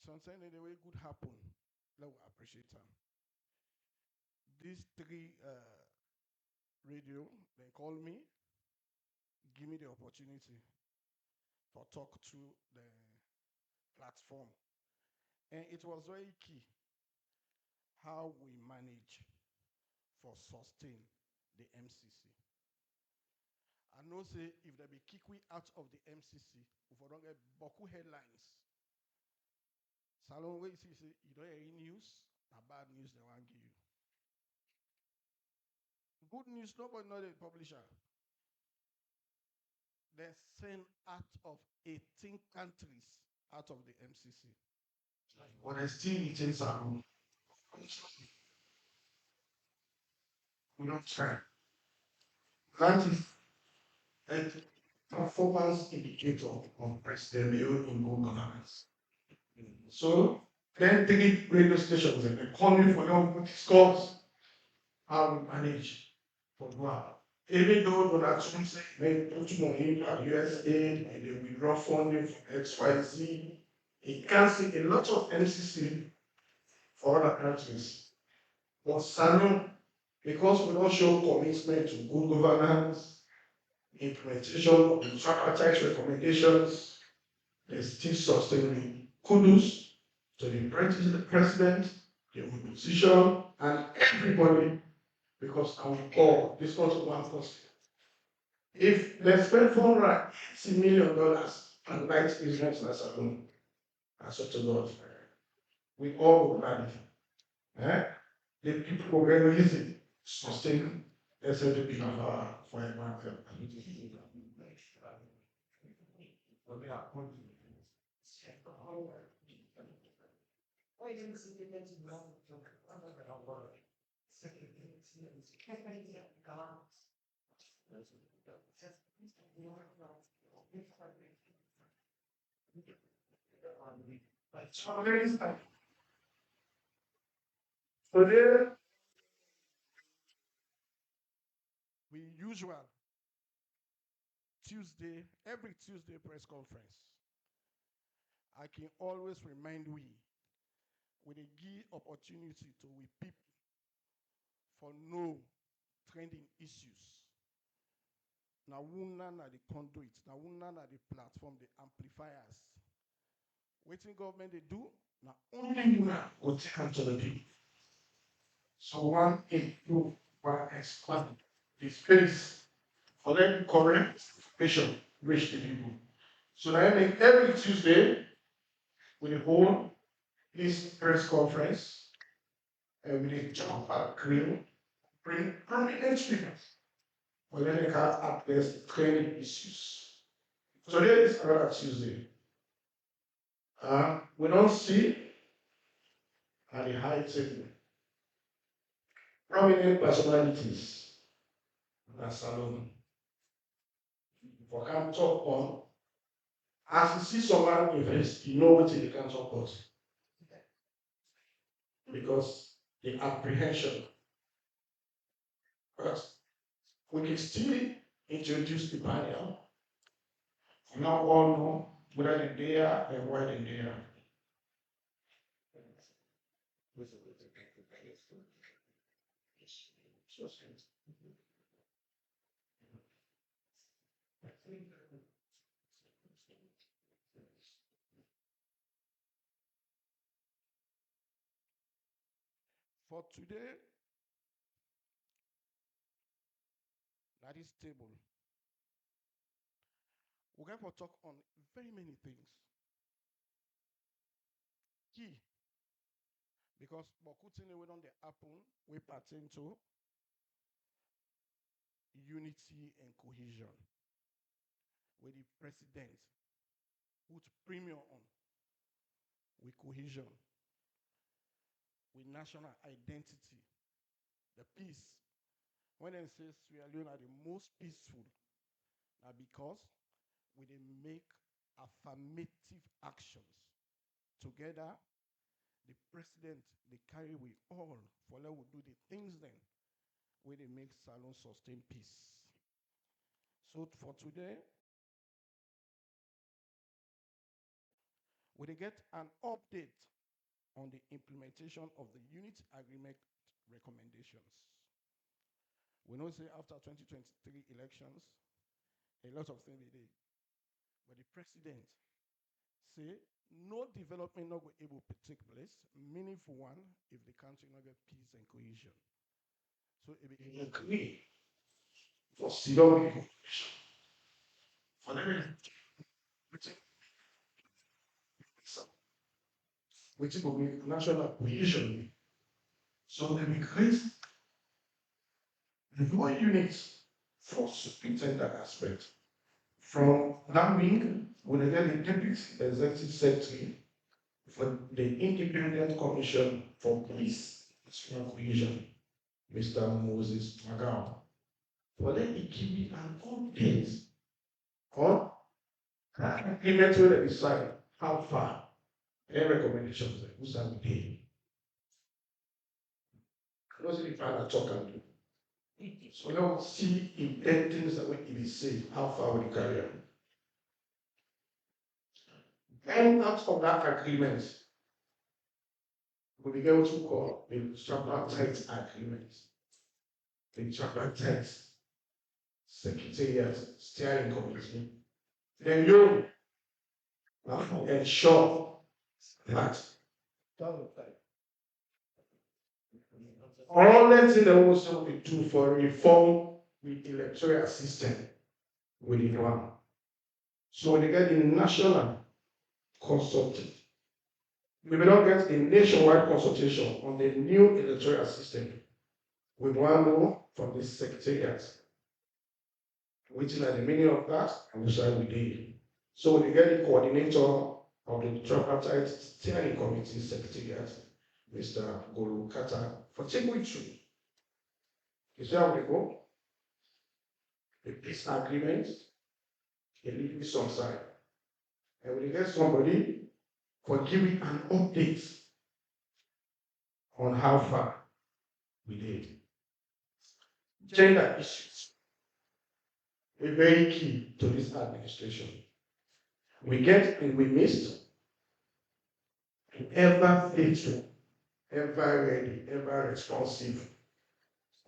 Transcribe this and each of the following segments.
something in the way could happen. Let we appreciate them. These three radio, they call me, give me the opportunity to talk to the platform. And it was very key how we manage for sustain the MCC. I know say if they be kick we out of the MCC, if we don't get Boku headlines, Salon where you see you don't hear any news, a bad news they want give you. Good news, nobody know the publisher. They send out of 18 countries out of the MCC. But I still retain Salon. We don't try. That is a performance indicator of President Leone in good governance. So then three radio stations and they call me for them to discuss how we manage for Noah. Even though Donald Trump said they put money at USA and they withdraw funding from XYZ, he cancelled a lot of MCC for other countries. But Salon, because we don't show commitment to good governance, implementation of the tripartite recommendations, they still sustaining. Kudos to the president, the opposition, and everybody, because our all this not one person. If they spend $480 million and night Israel's alone, as such a God, we all will manage. Eh? The people will very easy sustain SLP for a market. Today, we usual Tuesday, every Tuesday press conference. I can always remind we with a give opportunity to we people for no trending issues. Now wuna na the conduit, now wuna na the platform, the amplifiers. Waiting government they do, now only wuna will take them to the people. So one improve, one expand the space for them correct information reach the people. So I make every Tuesday we hold this press conference and we jump at grill, bring prominent speakers for them to have address training issues. So today is another Tuesday. We don't see at the high table prominent personalities in Salon for can talk on. As you see someone invest, you know what they can support. Because the apprehension. But we can still introduce the panel. We now all know whether they're there and why they're there. For today, that is table. We're going to talk on very many things. Key, because Bokutin we don't happen, we pertain to unity and cohesion. Where the president put premium on with cohesion, with national identity, the peace. When they say Sierra Leone are the most peaceful, because we they make affirmative actions together. The president they carry we all for let we do the things then where they make Salon sustain peace. So for today, We dey get an update on the implementation of the unit agreement recommendations. We know say after 2023 elections, a lot of things they did. But the president say no development not go able to take place, meaningful one, if the country not get peace and cohesion. So it be agree for Sidon for them which will be national cohesion. So they will create the more units for superintendent aspect. From that wing, we will get the deputy executive secretary for the Independent Commission for Police National Cohesion, Mr. Moses Magao. For them, it give me an update on agreement where they decide how far any recommendations who's that we pay. Those are the final talk and do. So now see if then things that we be safe, how far we carry on. Then out of that agreement, we begin what we call the tripartite agreement. The tripartite secretariat steering committee. Then you ensure that all the things that also we do for reform the electoral system within one. So when you get the national consultative, we will not get a nationwide consultation on the new electoral system. We want to know from the secretariat, which is the meaning of that, and which we did. So we get the coordinator of the tripartite steering committee secretariat, Mr. Golu Kata, for take we through. You see how we go? The peace agreement, a little bit on side. And we get somebody for giving an update on how far we did. Gender issues are very key to this administration. We get and we missed ever faithful, ever ready, ever responsive,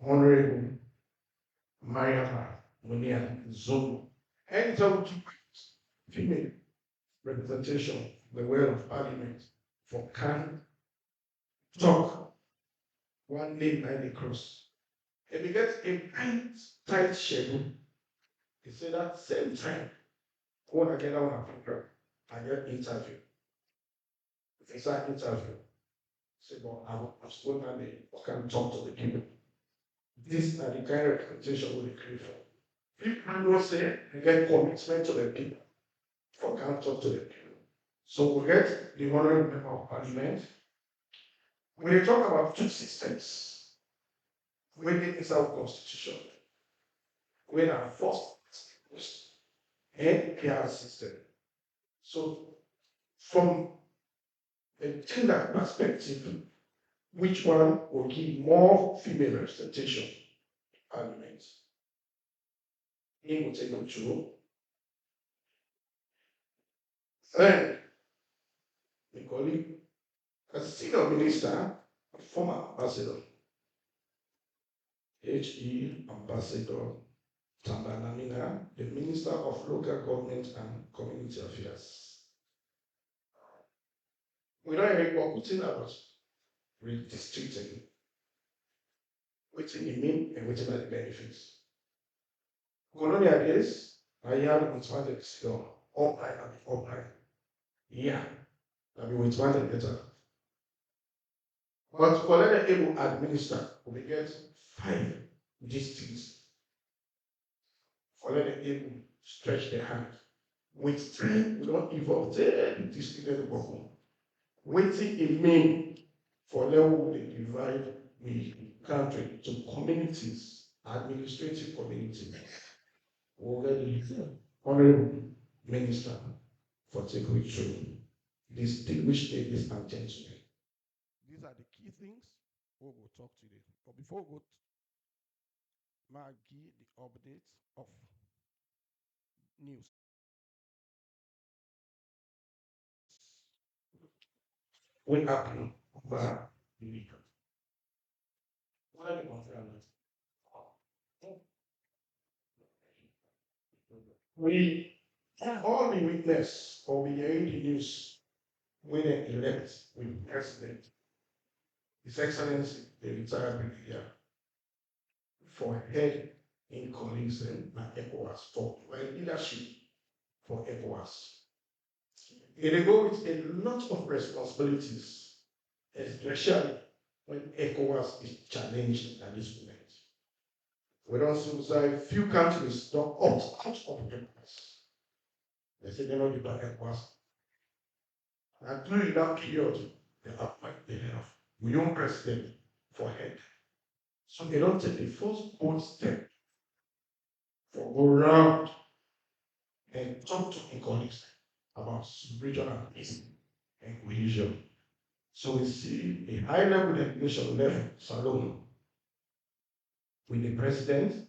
honorable Mariama Munia Zulu. Anytime we female representation, the will of parliament for can talk one name by the cross. And we get a tight schedule. He said that same time, go again on a program, I get interview. If it's an interview, say, well, I'm still not there, I can talk to the people. These are the kind of representation we create for. People don't say they get commitment to the people, for can talk to the people. So we get the honorable member of parliament. When they talk about two systems, when it is our constitution, when our first and PR system. So from a gender perspective, which one will give more female representation in parliament? He will take control. Then, the colleague, as a senior minister, a former ambassador, HE Ambassador Tambanamina, the Minister of Local Government and Community Affairs. We don't even work with about redistricting, which it mean and which are the benefits. Colonial days, I am with one skill, up high and up high. Yeah, I mean with one better. But for let able administer, we get 5 districts. For let able stretch their hand. With time, we don't evolve the district anymore. Waiting it mean for level they divide the country to communities, administrative communities. Already honorable minister for taking through distinguished ladies and gentlemen. These are the key things we will talk today. But before we go, Maggie, the updates of news. will happen over the week. What are the concerns? We all be witness or be hearing the news when they elect with president, His Excellency, the retired brigadier, for head in coalition and ECOWAS for leadership for ECOWAS. It go with a lot of responsibilities, especially when ECOWAS is challenged at this moment. We don't see that few countries don't opt out of ECOWAS. They say they're not the ECOWAS. And during that period, they appoint the head of the young president for head. So they don't take the first bold step for go around and talk to their colleagues about regional peace and cohesion. So we see a high level delegation left Salome with the president,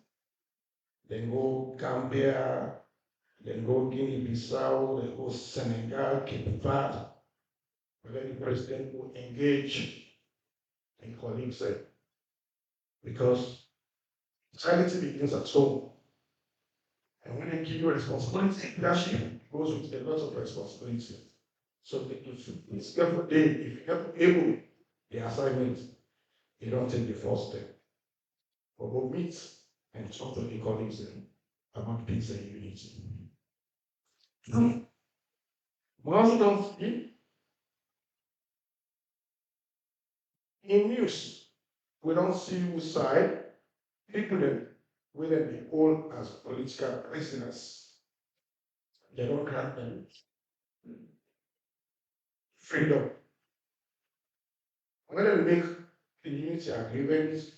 then go Gambia, then go Guinea-Bissau, then go Senegal, Cape Verde, but then the president will engage in colleagues because society begins at home. And when they give you responsibility, leadership goes with a lot of responsibility. So if it's careful day, if you're able the assignment, you don't take the first step. But go meet and talk to the colleagues about peace and unity. We also don't see in news, we don't see whose side people that will be all as political prisoners. They don't grant them freedom. When they make the unity agreements,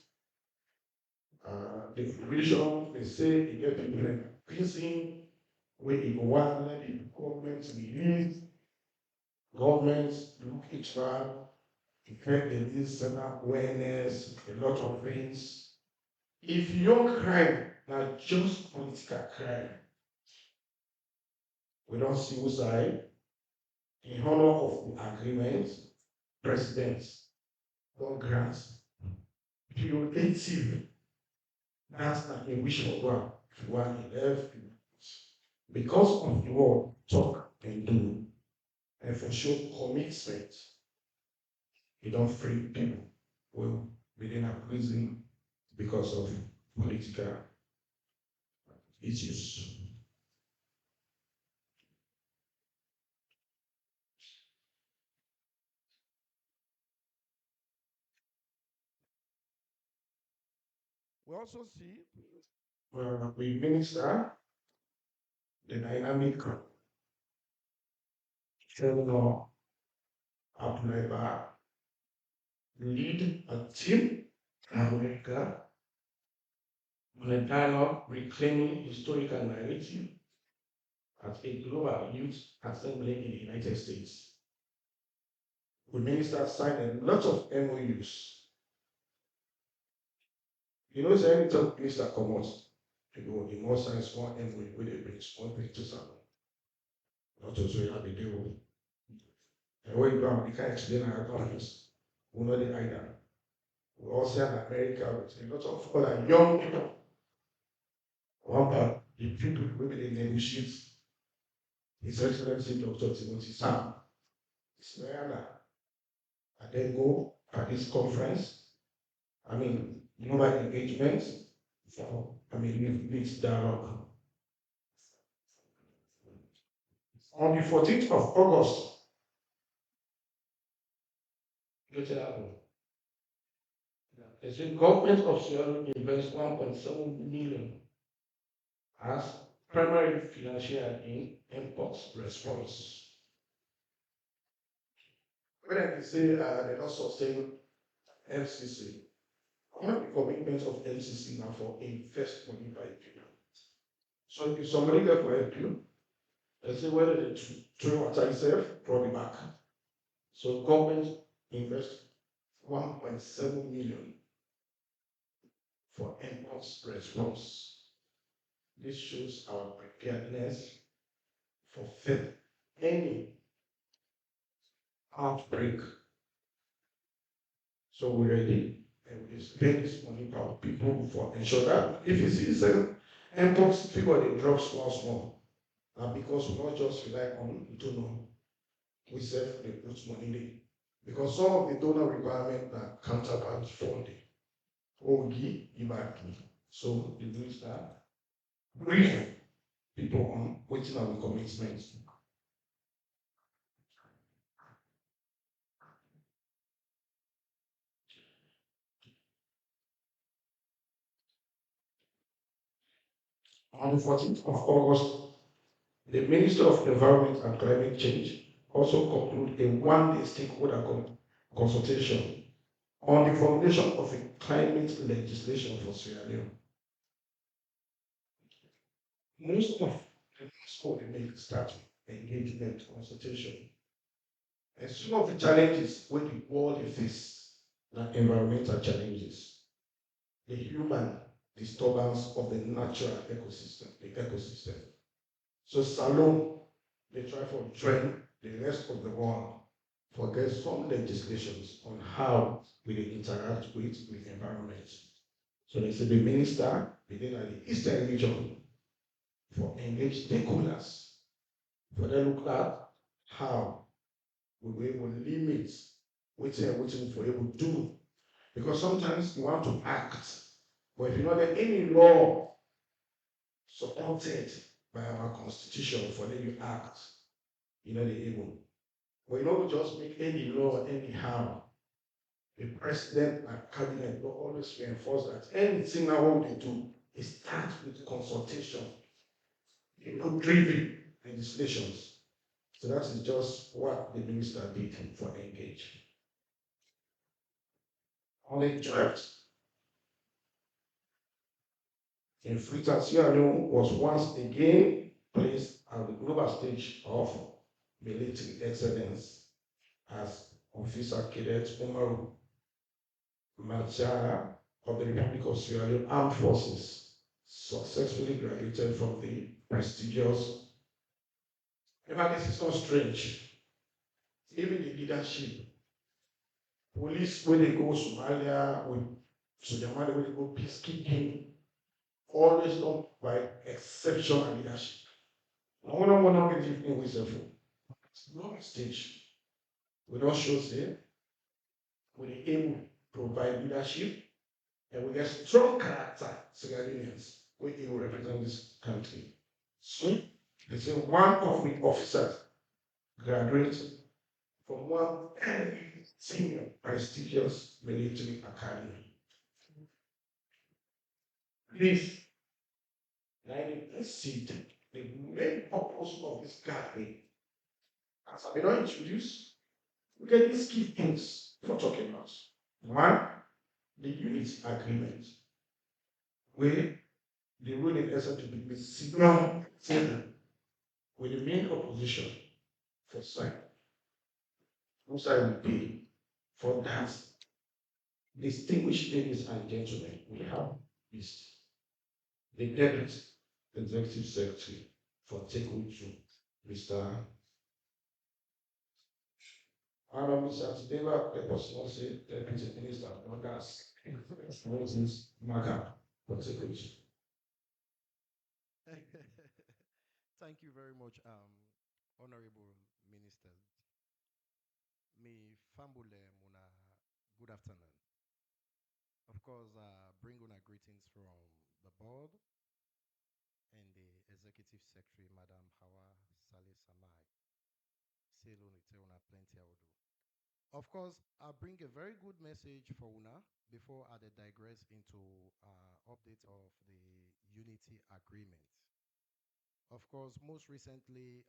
the provision, they say you get people in prison, where you go one, let the government release, government look each one, effect the listen awareness, a lot of things. If young crime, not just political crime, we don't see whose side, in honor of the agreement, presidents don't grant punitive. That's not a wish for God. If you want to live, because of the word talk and do, and for sure commitment, you don't free people will within a prison because of political issues. We also see we minister the dynamic trainer Abneva lead a team in America on a dialogue reclaiming historical narrative at a global youth assembly in the United States. We minister signed a lot of MOUs. You know, any top minister comes, you go, the more science, one MOU, where they bring small pictures out. Not to show you how they do. And when you go, you can't explain our economies. We know the either. We also have America with a lot of other young people. One part, the people who they negotiate, His Excellency Dr. Timothy Sam, Ismaila, and then go at this conference. Global engagement for, youth dialogue. On the 14th of August, get it out. The government of Sierra Leone invests 1.7 million as primary financial in import response. When I say they don't sustain FCC, one of the commitments of FCC now for investment by people. So if somebody there for help you, they say whether they throw water itself, draw it back. So government invest 1.7 million for import response. This shows our preparedness for any outbreak So we're ready and we spend this money for people for ensure that if you see some imports figure they drop small small. And because we not just rely on donor, we self they put money there. Because some of the donor requirement are counterpart funding. Ogi, Ibaki. So the do that brief people on waiting on the commitments. On the 14th of August, the Minister of Environment and Climate Change also concluded a one-day stakeholder consultation on the formulation of a climate legislation for Sierra Leone. Most of the school they make start with engagement consultation. And some of the challenges when the world face are environmental challenges, the human disturbance of the natural ecosystem, the ecosystem. So Salon, they try to train the rest of the world for get some legislations on how we interact with the environment. So they say the minister within the Eastern region for engaged stakeholders for them look at how we will able to limit waiting for able to do. Because sometimes you want to act, but if you don't get any law supported by our constitution for them you act, you know the able. But you don't just make any law anyhow. The president and cabinet will always reinforce that anything now what they do is start with consultation, driven legislations. So that is just what the minister did for engage. Only draft in Freetown, Sierra Leone was once again placed at the global stage of military excellence as Officer Cadet Umaru Machara of the Republic of Sierra Leone Armed Forces successfully graduated from the prestigious. In fact, this is not strange. Even the leadership, police when they go Somalia, with Somalia when they go peacekeeping, always done by exceptional leadership. I want to give you wisdom. It's not a stage. We don't show say we aim to provide leadership and we get strong character Sierra we will represent this country. So they say one of the officers graduated from one senior prestigious military academy. This let's see the main purpose of this gathering, as I will introduce, we get these key things for talking about. One, the unity agreement, where the ruling essence to be signal with the main opposition for sign. Whose I will pay for that. Distinguished ladies and gentlemen, we have this the deputy executive secretary for taking to Mr. Mr. Deva, the person say deputy minister of gas, Moses Maga for taking to. Thank you very much, Honorable Minister. Me Fambule Muna, good afternoon. Of course, bring una greetings from the board and the Executive Secretary, Madam Hawa Saleh Samai. Selon ite una plenty I will do. Of course, I bring a very good message for una before I digress into update of the Unity Agreement. Of course, most recently,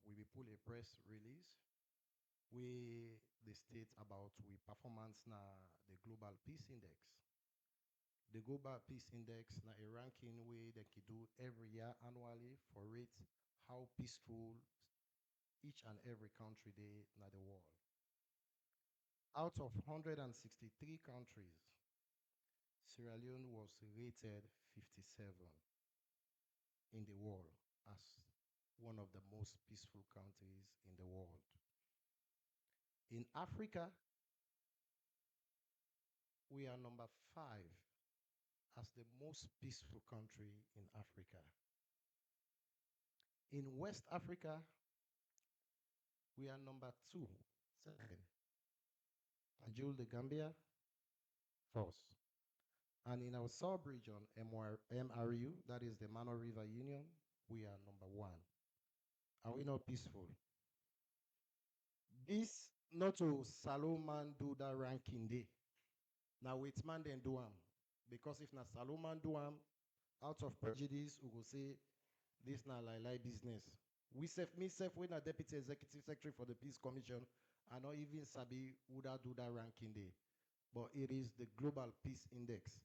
we will pull a press release. We the state about we performance na the Global Peace Index. The Global Peace Index na a ranking way they can do every year annually for rate how peaceful each and every country they na the world. Out of 163 countries, Sierra Leone was rated 57 in the world as one of the most peaceful countries in the world. In Africa, we are number 5 as the most peaceful country in Africa. In West Africa, we are number 2, second. Banjul, the Gambia, first. And in our sub-region, MRU, that is the Mano River Union, we are number 1. Are we not peaceful? This not to Salomon do that ranking day. Now with man then do am. Because if na Salomon do am, out of prejudice, we will say this na like business. We self, me self, when a deputy executive secretary for the Peace Commission, I not even sabi who that do that ranking day. But it is the Global Peace Index.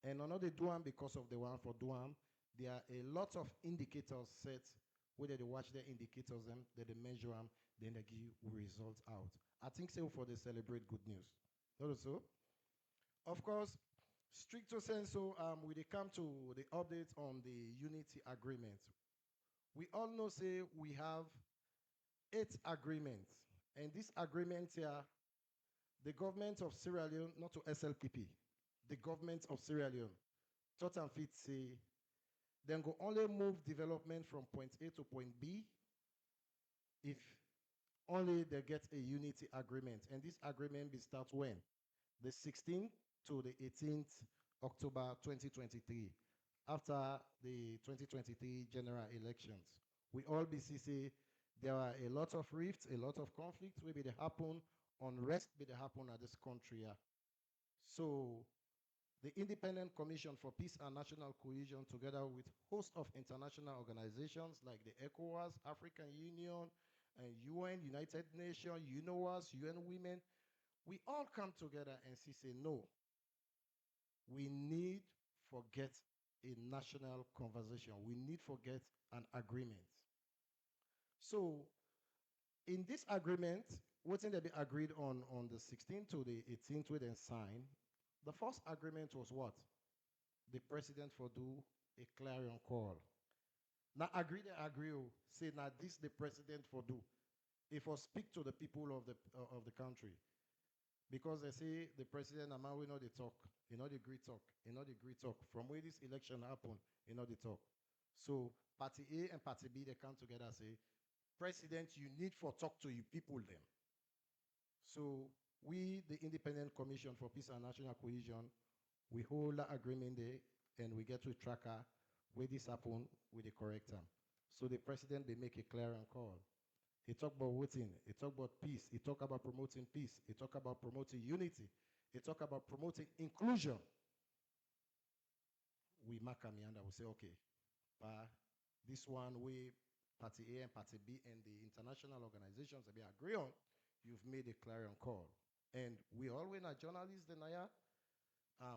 And another do because of the one for do there are a lot of indicators set whether they watch their indicators them, that they measure them, then they give results out. I think so for they celebrate good news. Not so. Of course, stricto sensu, we they come to the update on the unity agreement. We all know say we have 8 agreements, and this agreement here, the government of Sierra Leone, not to SLPP, the government of Sierra Leone, thought and fit say, then go only move development from point A to point B if only they get a unity agreement. And this agreement will start when? The 16th to the 18th October 2023, after the 2023 general elections. We all be see there are a lot of rifts, a lot of conflicts will be they happen, unrest will they happen at this country. So the Independent Commission for Peace and National Cohesion, together with host of international organizations like the ECOWAS, African Union, and UN, United Nations, UNOWAS, UN Women, we all come together and say, no, we need forget a national conversation. We need forget an agreement. So in this agreement, what's in be agreed on the 16th to the 18th with and signed, the first agreement was what? The president for do a clarion call. Now agree, say now this the president for do. If for speak to the people of the country. Because they say the president and man we know they talk, you know the agree talk, you know the agree talk. From where this election happened, you know the talk. So party A and party B they come together and say, President, you need for talk to you people them. So we, the Independent Commission for Peace and National Cohesion, we hold that agreement there and we get to a tracker where this happen with the correct time. So the president they make a clear and call. He talk about voting. He talk about peace. He talk about promoting peace. He talk about promoting unity. He talk about promoting inclusion. We mark a and we say, okay, this one we party A and party B and the international organizations that we agree on, you've made a clarion call. And we all, when a journalist, then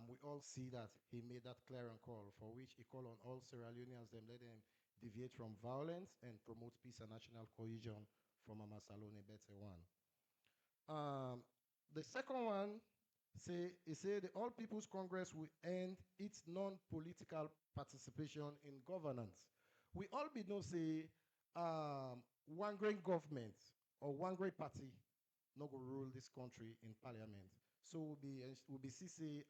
we all see that he made that clarion call for which he called on all Sierra Leoneans, them let them deviate from violence and promote peace and national cohesion from Mama Salone better one. The second one he said the All People's Congress will end its non-political participation in governance. We all be know say one great government or one great party not go rule this country in parliament. So we'll be see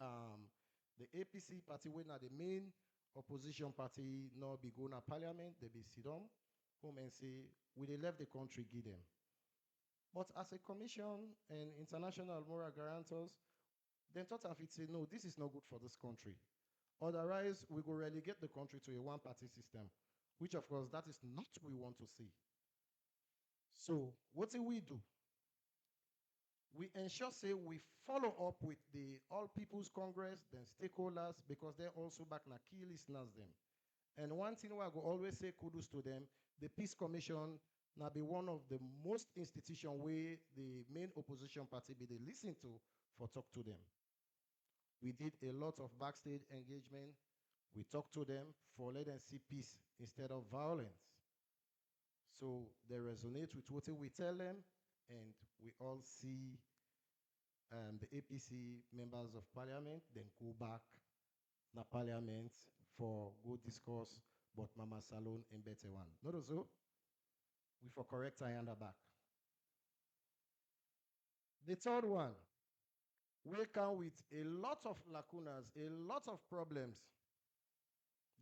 the APC party when are the main opposition party not be going to parliament, they be sit down home and say, we they left the country, give them. But as a commission and international moral guarantors, then thought of it say, no, this is not good for this country. Otherwise, we go relegate the country to a one-party system, which of course that is not what we want to see. So what do? We ensure say we follow up with the All People's Congress, then stakeholders, because they're also back na key listeners them. And one thing I go always say kudos to them, the Peace Commission now be one of the most institution where the main opposition party be they listen to for talk to them. We did a lot of backstage engagement. We talk to them for let them see peace instead of violence. So they resonate with what we tell them, and we all see the APC members of parliament then go back na parliament for good discourse, but Mama Salone and better one. Not also, we for correct I under back. The third one, We come with a lot of lacunas, a lot of problems.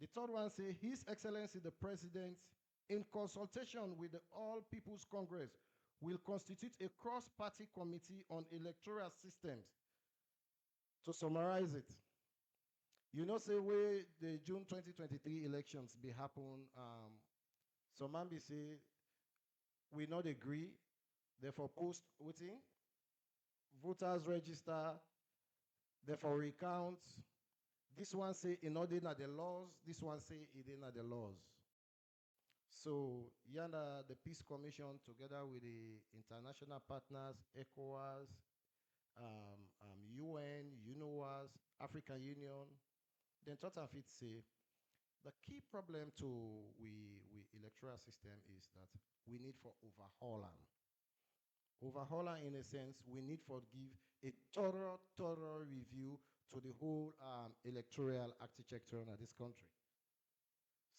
The third one say, His Excellency the President, in consultation with the All People's Congress, will constitute a cross-party committee on electoral systems. To summarize it, you know, say where the June 2023 elections be happen, some man be say, we not agree, therefore post voting, voters register, therefore recount. This one say in order na the laws, this one say it in the laws. So, Yana, the Peace Commission, together with the international partners, ECOWAS, UN, UNOWAS, African Union, then thought of it say, the key problem to we electoral system is that we need for overhauling. Overhauling in a sense, we need for give a thorough review to the whole electoral architecture in this country.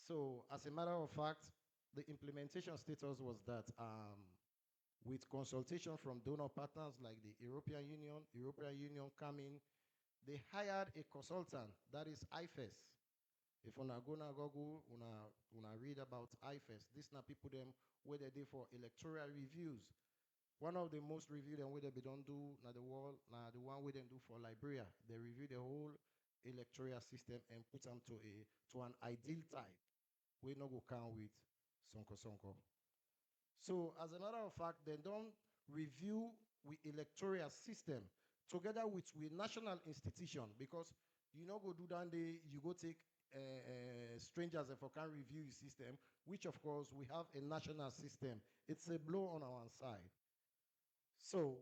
So, as a matter of fact, the implementation status was that with consultation from donor partners like the European Union coming, they hired a consultant, that is IFES. If una go na Google, una read about IFES. This na people them where they did for electoral reviews. One of the most reviewed and where they don't do na the world, na the one where they do for Liberia. They review the whole electoral system and put them to an ideal type. We no go count with Sonko. So as a matter of fact, they don't review with electoral system together with national institution because you know go do that day, you go take strangers if I can review your system, which of course we have a national system. It's a blow on our side. So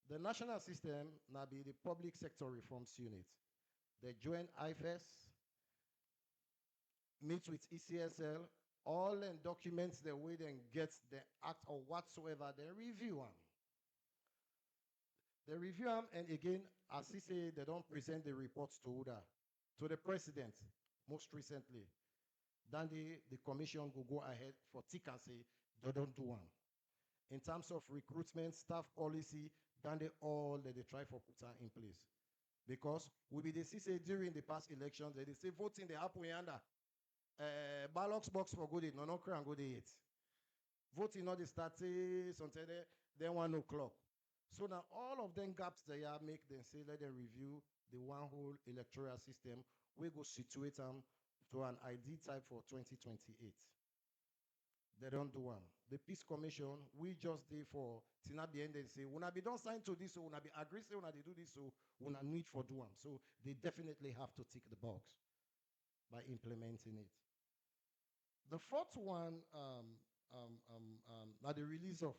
the national system now be the public sector reforms unit. They join IFES, meet with ECSL, all and documents the way then get the act or whatsoever, they review them. They review them, and again, as he say, they don't present the reports to the president, most recently. Then the commission will go ahead for tick and say, they don't do one. In terms of recruitment, staff policy, then they try for put in place. Because we be the say during the past elections, they say voting the happen yonder. Ballot box for good, no crown good yet. Voting not the start something then 1 o'clock. So now all of them gaps they are make them say let them review the one whole electoral system. We go situate them to an ID type for 2028. They don't do one. The Peace Commission, we just did for Tina be end and say, when be don't sign to this, so when be agree say when they do this, so when I need for do them. So they definitely have to tick the box by implementing it. The fourth one, now the release of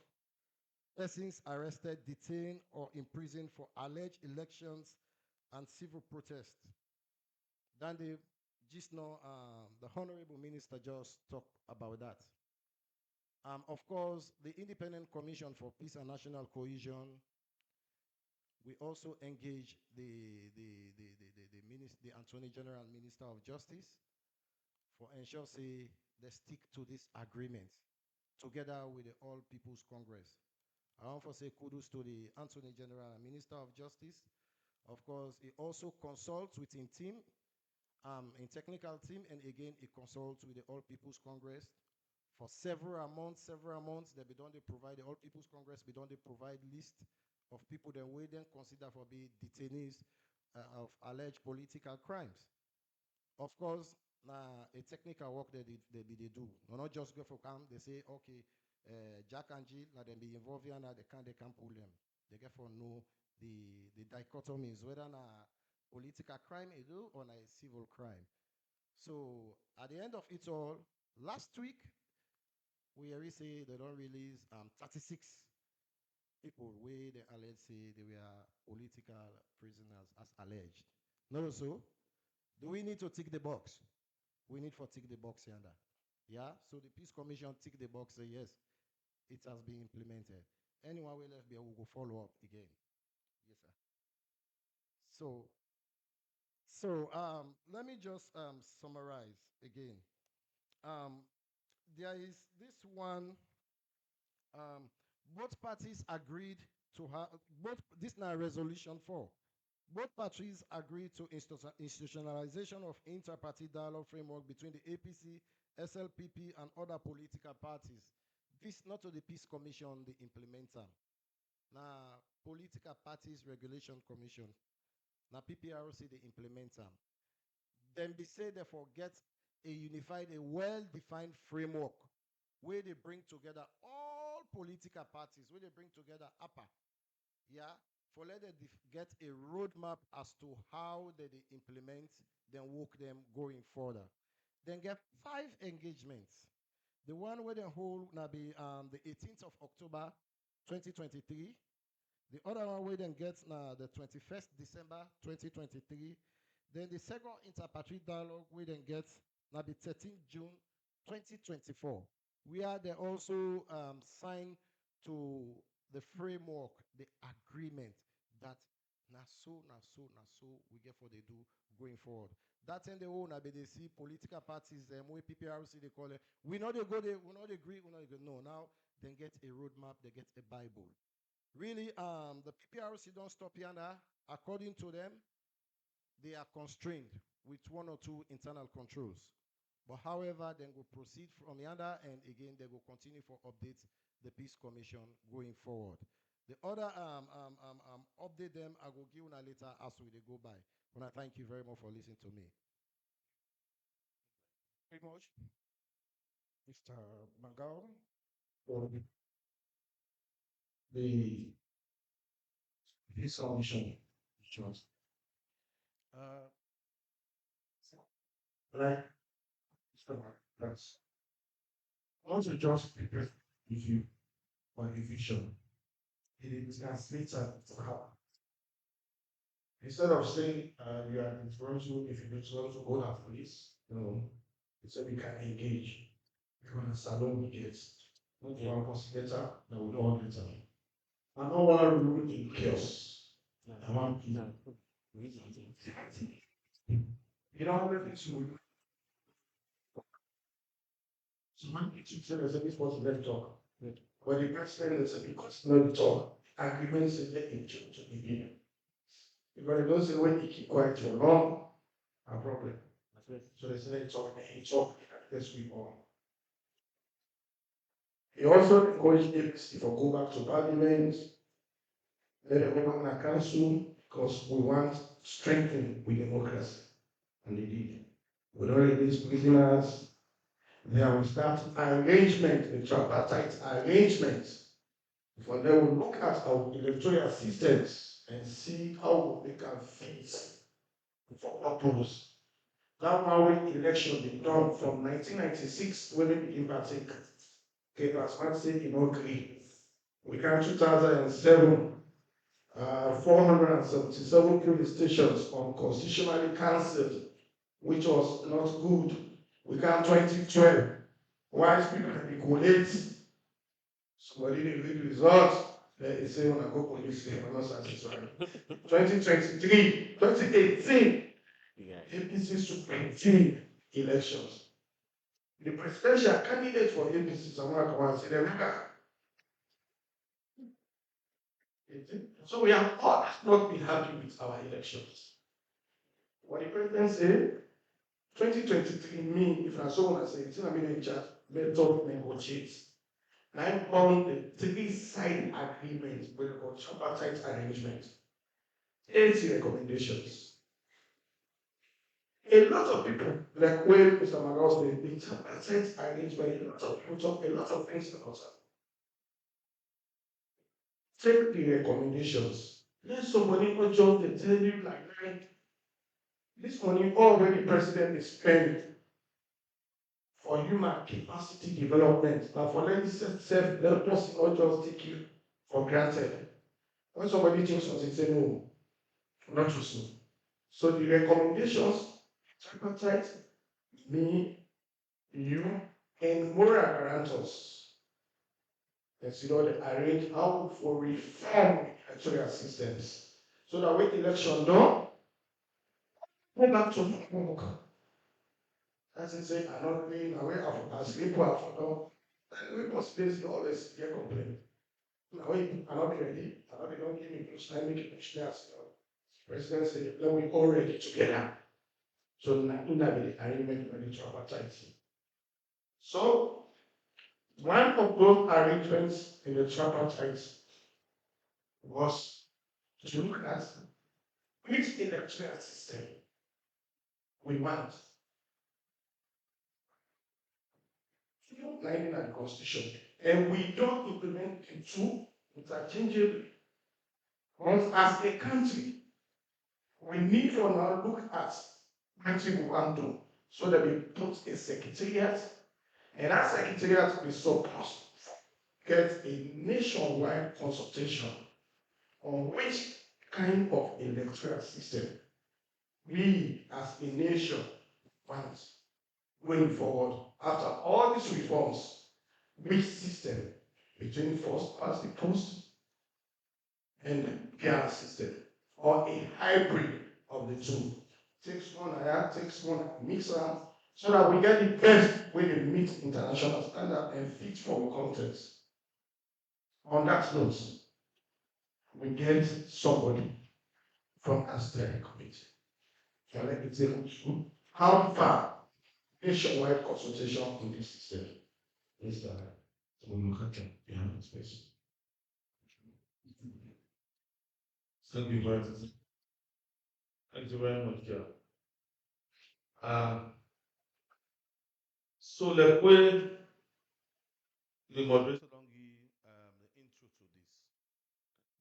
persons arrested, detained, or imprisoned for alleged elections and civil protests. Then just now, the Honorable Minister just talked about that. Of course, the Independent Commission for Peace and National Cohesion, we also engage the Attorney General Minister of Justice for ensure say they stick to this agreement together with the All People's Congress. I want to say kudos to the Attorney General and Minister of Justice. Of course, he also consults within team, in technical team, and again, he consults with the All People's Congress for several months. They be done, they provide the All People's Congress, be done, they provide list of people that we then consider for be detainees of alleged political crimes. Of course, a technical work that they do. No, not just go for camp. They say, okay, Jack and Jill, now they be involved here, now they can't pull them. They get for know the dichotomies, whether a political crime they do or a civil crime. So at the end of it all, last week we already say they don't release 36 people where they alleged say they were political prisoners as alleged. Not so. Do we need to tick the box? We need for tick the box yonder. Yeah. So the Peace Commission tick the box. Say yes, it has been implemented. Anyone will left there will go follow up again. Yes, sir. So let me just summarize again. Um, there is this one. Um, both parties agreed to have both. This now resolution 4. Both parties agreed to institutionalization of inter-party dialogue framework between the APC, SLPP, and other political parties. This not to the Peace Commission, the implementer. Now, Political Parties Regulation Commission. Now, PPRC, the implementer. Then they say, therefore, get a unified, a well-defined framework where they bring together all political parties, where they bring together APA, yeah, for let them get a roadmap as to how they implement, then work them going further. Then get 5 engagements. The one where they hold now be the 18th of October 2023. The other one we then get now the 21st December 2023. Then the second interparty dialogue we then get now the 13th June 2024. Where they also sign to the framework, the agreement that na so we get what they do going forward. That's in the own I they see political parties way PPRC they call it. We know they go there, we know they agree, we know they go. No, now they get a roadmap, they get a Bible. Really, the PPRC don't stop here now. According to them, they are constrained with one or two internal controls. But however, then will proceed from yonder and again they will continue for updates the Peace Commission going forward. The other update them I will give you later as we they go by. But I thank you very much for listening to me. Very much, Mr. Mangal, for the Peace Commission. Uh, like, Mr. That's I want to just prepare with you for a vision. It is translated to how. Instead of saying you are in Toronto, if you want to go to police, so we can engage. We're going to salon it. Not one consider that we don't want it. I don't want to rule in chaos. I want peace. You don't have anything to do. So when you say there's any sport, let talk. When the president is because not talk, agreements is let him to begin. Because they don't say when you keep quiet for long, a problem. So they say talk, he talk, let's move on. He also encouraged APC to go back to parliament, let them go back to council, because we want strengthening with democracy. And they did. We don't release prisoners. There will start arrangement, the tripartite arrangement. For them will look at our electoral systems and see how they can fit for purpose. That one election they done from 1996 when we begin partake. Okay, as one said in agree. We can 2007, 477 polling stations unconstitutionally cancelled, which was not good. We can 2012, white people can collate. Somebody didn't read the results. They say when I go police, I'm not satisfied. 2023, 2018, APC Supreme Team elections. The presidential candidate for APC, someone come and say, so we have all not been happy with our elections. What the president said, 2023 me, if I saw what I say, it's not in charge, method negotiate. I'm on the three-side agreement with a tripartite arrangement. 80 recommendations. A lot of people, like when Mr. Magal said, the tripartite arrangement, a lot of people talk a lot of things about that. Take the recommendations. Let somebody not just tell you like this money already president is spending for human capacity development, but for self, let us not just take you for granted. When somebody thinks something, say no, not too soon. So the recommendations, tripartite, me, you, and moral guarantors. Let's arrange how for reform electoral systems. So that when election done, go back to work. As I say, I'm not being aware of as people have forgotten. We must face always get complaint. Now, I'm not ready. I'm not don't give me push time, make it push there. President said, let we all ready together. So in that arrangement when the tripartite. So one of those arrangements in the tripartite was to look at which electoral system we want. Lining and constitution. And we don't implement the two interchangeably. Once as a country, we need to now look at country we want to so that we put a secretariat, and that secretariat is supposed to get a nationwide consultation on which kind of electoral system we as a nation want going forward after all these reforms, which system between first past the post and PR system, or a hybrid of the two. Takes one and takes one, mix around, so that we get the best way to meet international standard and fit for context. On that note, we get somebody from our steering committee. So let me take you how far nationwide consultation on this system is that we look at them behind the space. Thank you very much. Thank you very much, Joe. So the way the moderation Don't give the intro to this.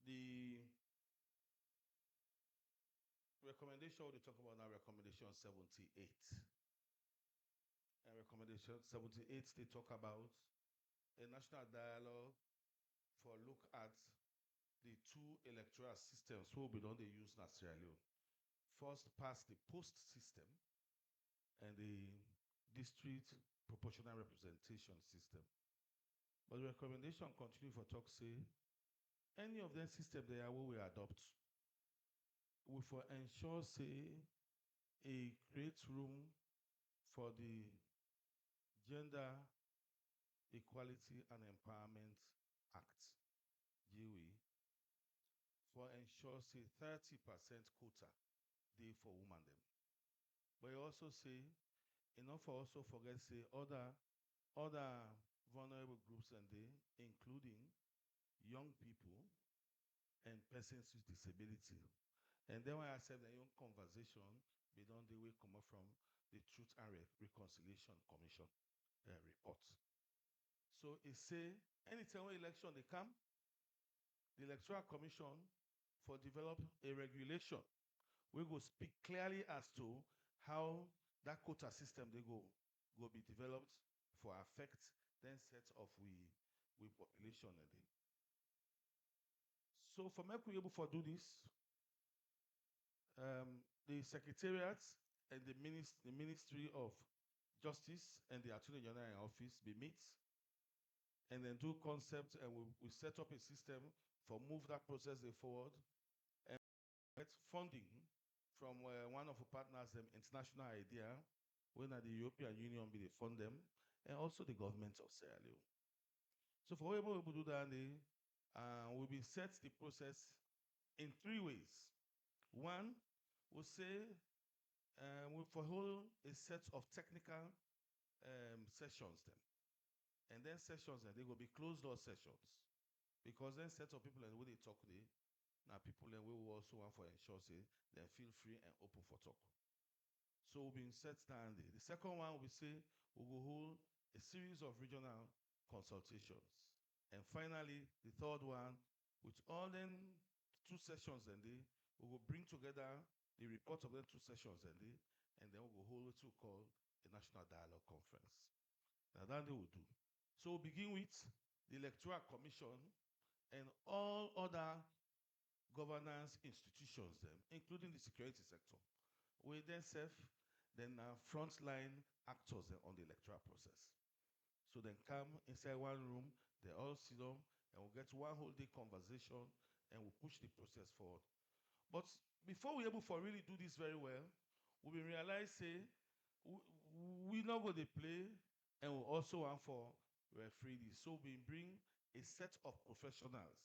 The recommendation we talk about now, recommendation 78. And recommendation 78, they talk about a national dialogue for look at the two electoral systems we be done they use in Sierra Leone. First pass the post system and the district proportional representation system. But the recommendation continue for talk say any of them system they are we adopt we for ensure say a create room for the Gender Equality and Empowerment Act GEWE for ensure say 30% quota day for women them. But you also say enough for also forget say other vulnerable groups and they including young people and persons with disability. And then when I said the young conversation, they don't they will come up from the Truth and Reconciliation Commission report. So it say anytime when election they come, the Electoral Commission for develop a regulation. We go speak clearly as to how that quota system they go be developed for affect then set of we population a day. So for me we able for do this, the secretariat and the Ministry of Justice and the Attorney General office be meet and then do concept and we set up a system for move that process forward and get funding from one of our partners, International Idea, when the European Union be they fund them, and also the government of Sierra Leone. So for able to do that, we will set the process in three ways. One, we say we for hold a set of technical sessions then. And then sessions then they will be closed door sessions. Because then set of people and when they talk they now people then we will also want for ensure say then feel free and open for talk. So we've been set down there. The second one we say we will hold a series of regional consultations. And finally, the third one, with all them two sessions and they we will bring together the report of the two sessions and then we will hold what we call a national dialogue conference. Now that they will do. So we'll begin with the Electoral Commission and all other governance institutions, including the security sector. We then serve then frontline actors on the electoral process. So then come inside one room, they all sit down, and we'll get one whole day conversation, and we'll push the process forward. But before we able for really do this very well, we will realize say we not going to play, and we also want for referee this. So we bring a set of professionals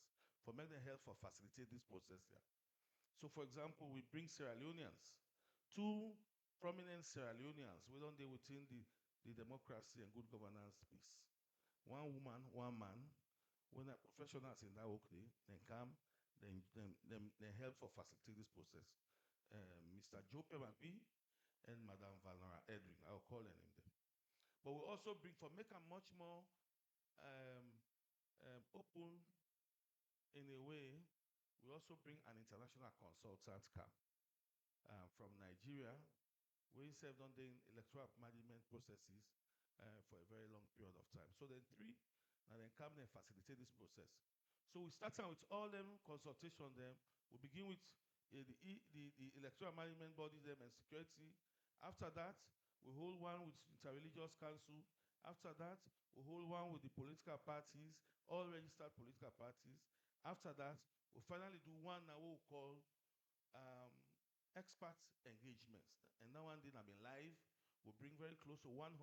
for make them help for facilitate this process here. So, for example, we bring Sierra Leoneans, two prominent Sierra Leoneans. We don't deal within the democracy and good governance space. One woman, one man. When are professionals in that work, then come, then help for facilitate this process. Mr. Joe Pemabi and Madame Valera Edwin, I'll call her name there. But we also bring for make them much more um, open in a way. We also bring an international consultant come from Nigeria. We served on the electoral management processes for a very long period of time. So then three, and then come and facilitate this process. So we start out with all them consultation them. We begin with the electoral management body them and security. After that, we hold one with interreligious council. After that, we hold one with the political parties, all registered political parties. After that, we finally do one now what we call um, expert engagements. And now one day I've been live. We bring very close to 100